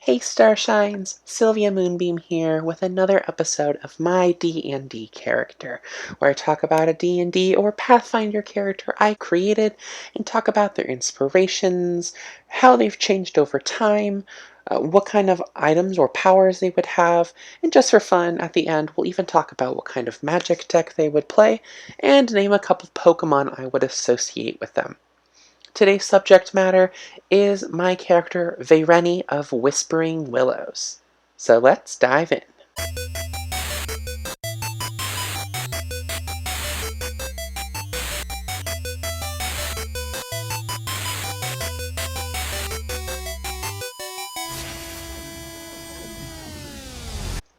Hey Starshines, Sylvia Moonbeam here with another episode of my D&D character, where I talk about a D&D or Pathfinder character I created and talk about their inspirations, how they've changed over time, what kind of items or powers they would have, and just for fun, at the end, we'll even talk about what kind of magic deck they would play, and name a couple of Pokemon I would associate with them. Today's subject matter is my character Vayreni of Whispering Willows. So let's dive in.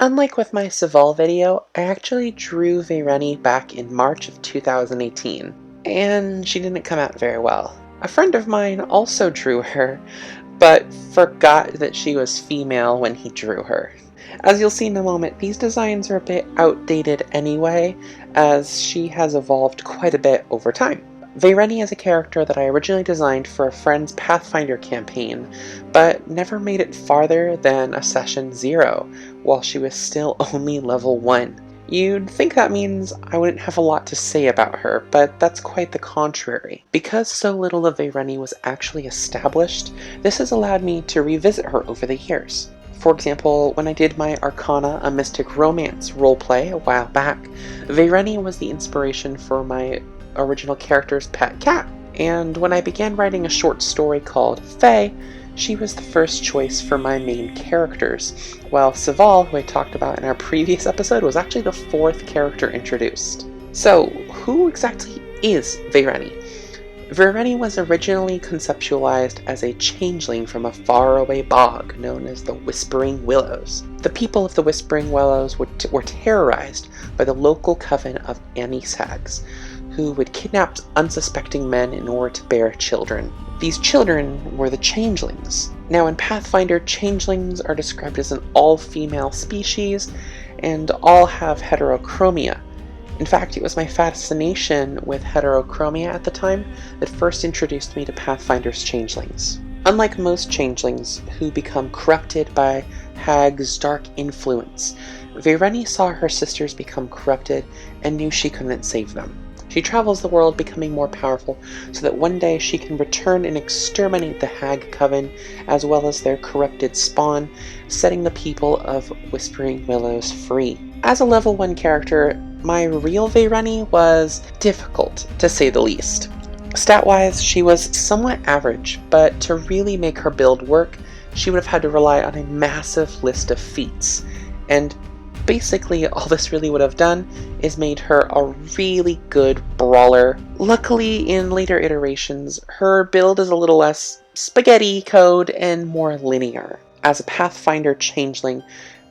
Unlike with my Saval video, I actually drew Vayreni back in March of 2018, and she didn't come out very well. A friend of mine also drew her, but forgot that she was female when he drew her. As you'll see in a moment, these designs are a bit outdated anyway, as she has evolved quite a bit over time. Vayreni is a character that I originally designed for a friend's Pathfinder campaign, but never made it farther than a session 0, while she was still only level 1. You'd think that means I wouldn't have a lot to say about her, but that's quite the contrary. Because so little of Vayreni was actually established, this has allowed me to revisit her over the years. For example, when I did my Arcana, a Mystic Romance roleplay a while back, Vayreni was the inspiration for my original character's pet cat. And when I began writing a short story called Fae, she was the first choice for my main characters, while Saval, who I talked about in our previous episode, was actually the 4th character introduced. So, who exactly is Vayreni? Vayreni was originally conceptualized as a changeling from a faraway bog known as the Whispering Willows. The people of the Whispering Willows were terrorized by the local coven of Annis hags, who would kidnap unsuspecting men in order to bear children. These children were the changelings. Now in Pathfinder, changelings are described as an all-female species and all have heterochromia. In fact, it was my fascination with heterochromia at the time that first introduced me to Pathfinder's changelings. Unlike most changelings who become corrupted by Hag's dark influence, Vayreni saw her sisters become corrupted and knew she couldn't save them. She travels the world becoming more powerful so that one day she can return and exterminate the Hag Coven as well as their corrupted spawn, setting the people of Whispering Willows free. As a level 1 character, my real Vayreni was difficult, to say the least. Stat-wise, she was somewhat average, but to really make her build work, she would have had to rely on a massive list of feats, and basically all this really would have done is made her a really good brawler. Luckily, in later iterations, her build is a little less spaghetti code and more linear. As a Pathfinder changeling,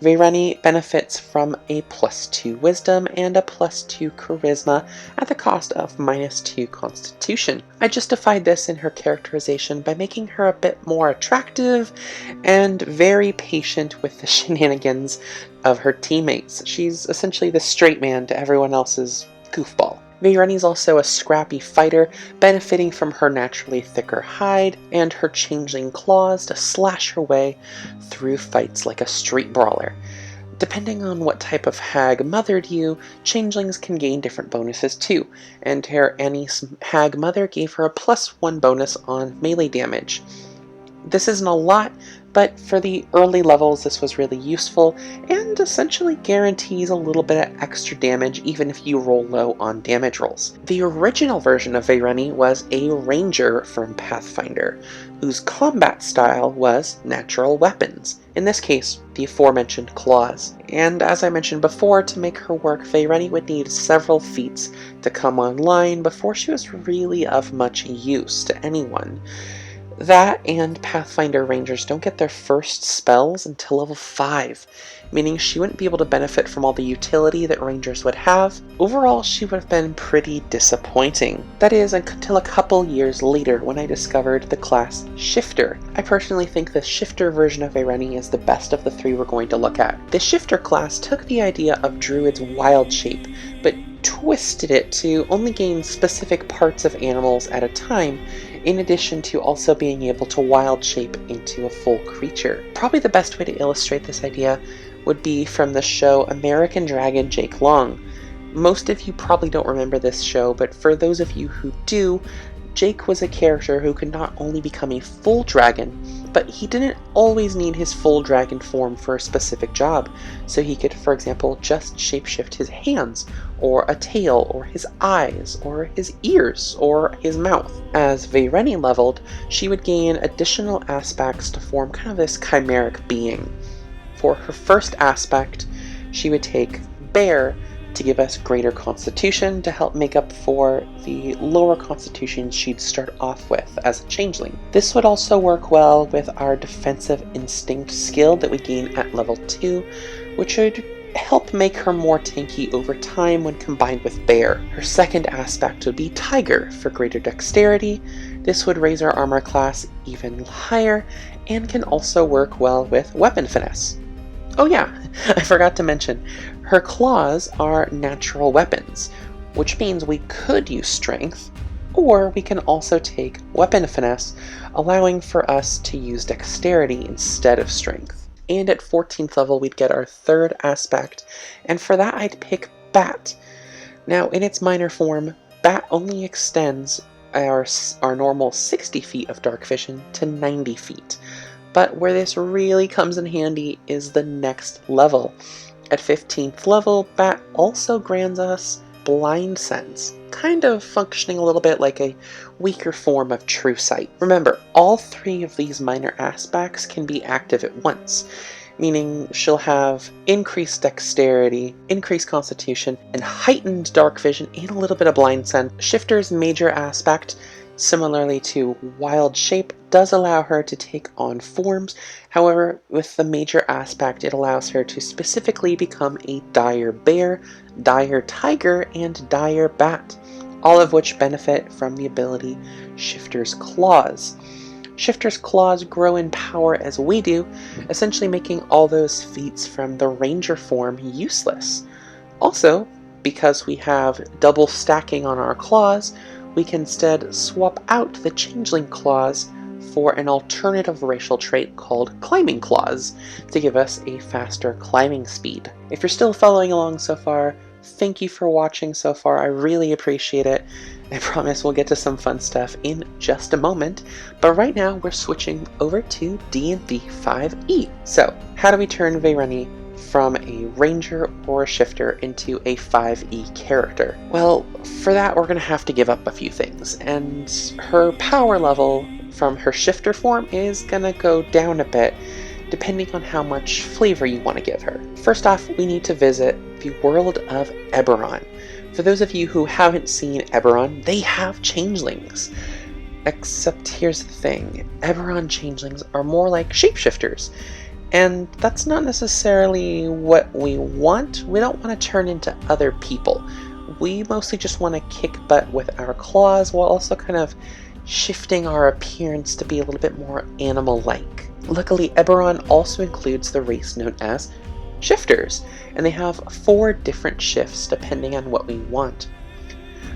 Vayreni benefits from a +2 wisdom and a +2 charisma at the cost of -2 constitution. I justified this in her characterization by making her a bit more attractive and very patient with the shenanigans of her teammates. She's essentially the straight man to everyone else's goofball. Vayreni is also a scrappy fighter, benefiting from her naturally thicker hide and her changeling claws to slash her way through fights like a street brawler. Depending on what type of hag mothered you, changelings can gain different bonuses too, and her Annis hag mother gave her a +1 bonus on melee damage. This isn't a lot, but for the early levels this was really useful and essentially guarantees a little bit of extra damage even if you roll low on damage rolls. The original version of Vayreni was a ranger from Pathfinder, whose combat style was natural weapons, in this case the aforementioned claws. And as I mentioned before, to make her work, Vayreni would need several feats to come online before she was really of much use to anyone. That and Pathfinder Rangers don't get their first spells until level 5, meaning she wouldn't be able to benefit from all the utility that Rangers would have. Overall, she would have been pretty disappointing. That is, until a couple years later when I discovered the class Shifter. I personally think the Shifter version of Vayreni is the best of the 3 we're going to look at. The Shifter class took the idea of Druid's wild shape, but twisted it to only gain specific parts of animals at a time, in addition to also being able to wild shape into a full creature. Probably the best way to illustrate this idea would be from the show American Dragon Jake Long. Most of you probably don't remember this show, but for those of you who do, Jake was a character who could not only become a full dragon, but he didn't always need his full dragon form for a specific job. So he could, for example, just shapeshift his hands, or a tail, or his eyes, or his ears, or his mouth. As Vayreni leveled, she would gain additional aspects to form kind of this chimeric being. For her first aspect, she would take Bear to give us greater constitution to help make up for the lower constitution she'd start off with as a changeling. This would also work well with our defensive instinct skill that we gain at level 2, which would help make her more tanky over time when combined with Bear. Her second aspect would be Tiger for greater dexterity. This would raise our armor class even higher and can also work well with weapon finesse. Oh yeah, I forgot to mention, her claws are natural weapons, which means we could use strength, or we can also take weapon finesse, allowing for us to use dexterity instead of strength. And at 14th level we'd get our third aspect, and for that I'd pick Bat. Now in its minor form, Bat only extends our normal 60 feet of dark vision to 90 feet. But where this really comes in handy is the next level. At 15th level, Bat also grants us Blind Sense, kind of functioning a little bit like a weaker form of True Sight. Remember, all three of these minor aspects can be active at once, meaning she'll have increased dexterity, increased constitution, and heightened dark vision and a little bit of blind sense. Shifter's major aspect, similarly to Wild Shape, does allow her to take on forms. However, with the major aspect, it allows her to specifically become a Dire Bear, Dire Tiger, and Dire Bat, all of which benefit from the ability Shifter's Claws. Shifter's Claws grow in power as we do, essentially making all those feats from the Ranger form useless. Also, because we have double stacking on our claws, we can instead swap out the Changeling Claws for an alternative racial trait called Climbing Claws to give us a faster climbing speed. If you're still following along so far, thank you for watching so far. I really appreciate it. I promise we'll get to some fun stuff in just a moment, but right now we're switching over to D&D 5e. So, how do we turn Vayreni from a ranger or a shifter into a 5e character? Well, for that we're going to have to give up a few things, and her power level from her shifter form is going to go down a bit depending on how much flavor you want to give her. First off, we need to visit the world of Eberron. For those of you who haven't seen Eberron, they have changelings. Except here's the thing, Eberron changelings are more like shapeshifters. And that's not necessarily what we want. We don't want to turn into other people. We mostly just want to kick butt with our claws while also kind of shifting our appearance to be a little bit more animal-like. Luckily, Eberron also includes the race known as shifters, and they have 4 different shifts depending on what we want.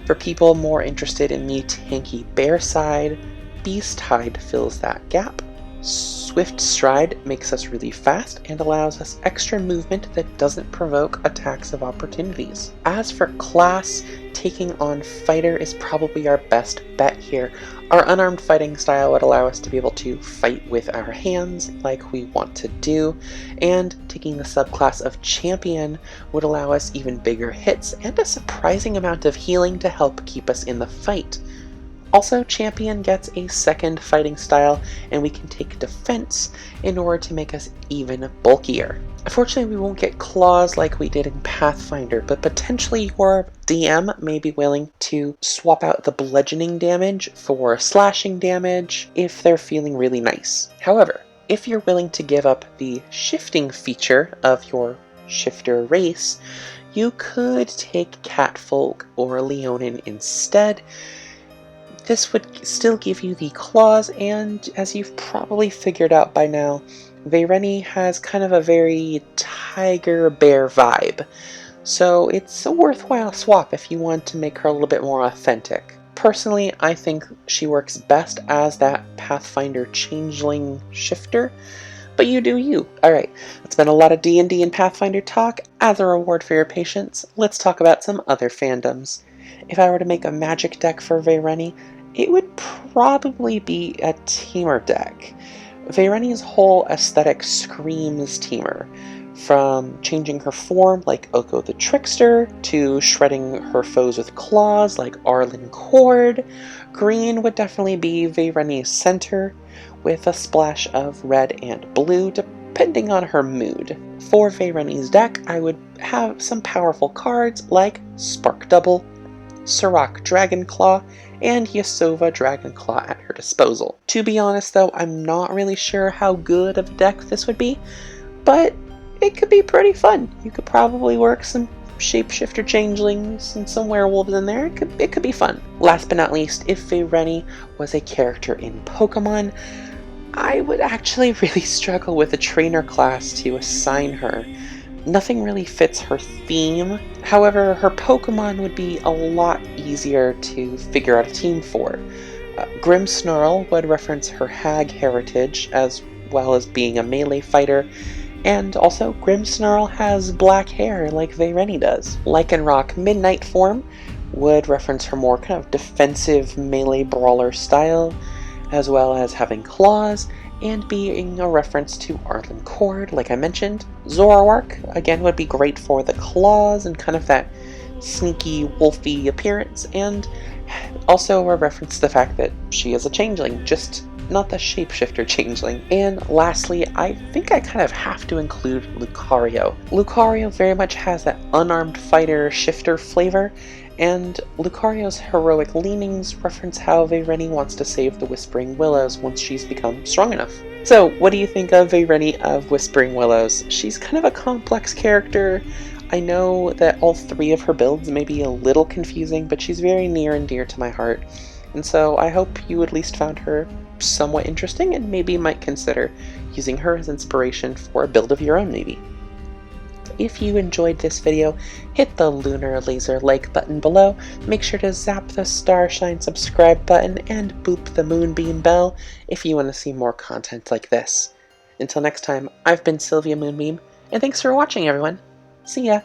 For people more interested in the tanky bear side, Beast Hide fills that gap. Swift Stride makes us really fast and allows us extra movement that doesn't provoke attacks of opportunities. As for class, taking on Fighter is probably our best bet here. Our unarmed fighting style would allow us to be able to fight with our hands like we want to do, and taking the subclass of Champion would allow us even bigger hits and a surprising amount of healing to help keep us in the fight. Also, Champion gets a second fighting style, and we can take defense in order to make us even bulkier. Unfortunately, we won't get claws like we did in Pathfinder, but potentially your DM may be willing to swap out the bludgeoning damage for slashing damage if they're feeling really nice. However, if you're willing to give up the shifting feature of your shifter race, you could take Catfolk or Leonin instead. This would still give you the claws, and as you've probably figured out by now, Vayreni has kind of a very tiger bear vibe, so it's a worthwhile swap if you want to make her a little bit more authentic. Personally, I think she works best as that Pathfinder Changeling Shifter, but you do you. Alright, it's been a lot of D&D and Pathfinder talk. As a reward for your patience, let's talk about some other fandoms. If I were to make a magic deck for Vayreni, it would probably be a Temur deck. Vayreni's whole aesthetic screams Temur. From changing her form like Oko the Trickster, to shredding her foes with claws like Arlen Cord, green would definitely be Vayreni's center, with a splash of red and blue depending on her mood. For Vayreni's deck, I would have some powerful cards like Spark Double, Sirach Dragonclaw, and Yasova Dragonclaw at her disposal. To be honest though, I'm not really sure how good of a deck this would be, but it could be pretty fun. You could probably work some shapeshifter changelings and some werewolves in there. It could be fun. Last but not least, if Vayreni was a character in Pokemon, I would actually really struggle with a trainer class to assign her. Nothing really fits her theme. However, her Pokemon would be a lot easier to figure out a team for. Grimmsnarl would reference her hag heritage as well as being a melee fighter, and also Grimmsnarl has black hair like Vayreni does. Lycanroc Midnight form would reference her more kind of defensive melee brawler style, as well as having claws, and being a reference to Arlen Cord, like I mentioned. Zoroark, again, would be great for the claws and kind of that sneaky, wolfy appearance, and also a reference to the fact that she is a changeling, just not the shapeshifter changeling. And lastly, I think I kind of have to include Lucario. Lucario very much has that unarmed fighter shifter flavor, and Lucario's heroic leanings reference how Vayreni wants to save the Whispering Willows once she's become strong enough. So, what do you think of Vayreni of Whispering Willows? She's kind of a complex character. I know that all three of her builds may be a little confusing, but she's very near and dear to my heart. And so I hope you at least found her somewhat interesting and maybe might consider using her as inspiration for a build of your own maybe. If you enjoyed this video, hit the lunar laser like button below, make sure to zap the starshine subscribe button, and boop the moonbeam bell if you want to see more content like this. Until next time, I've been Sylvia Moonbeam, and thanks for watching everyone. See ya!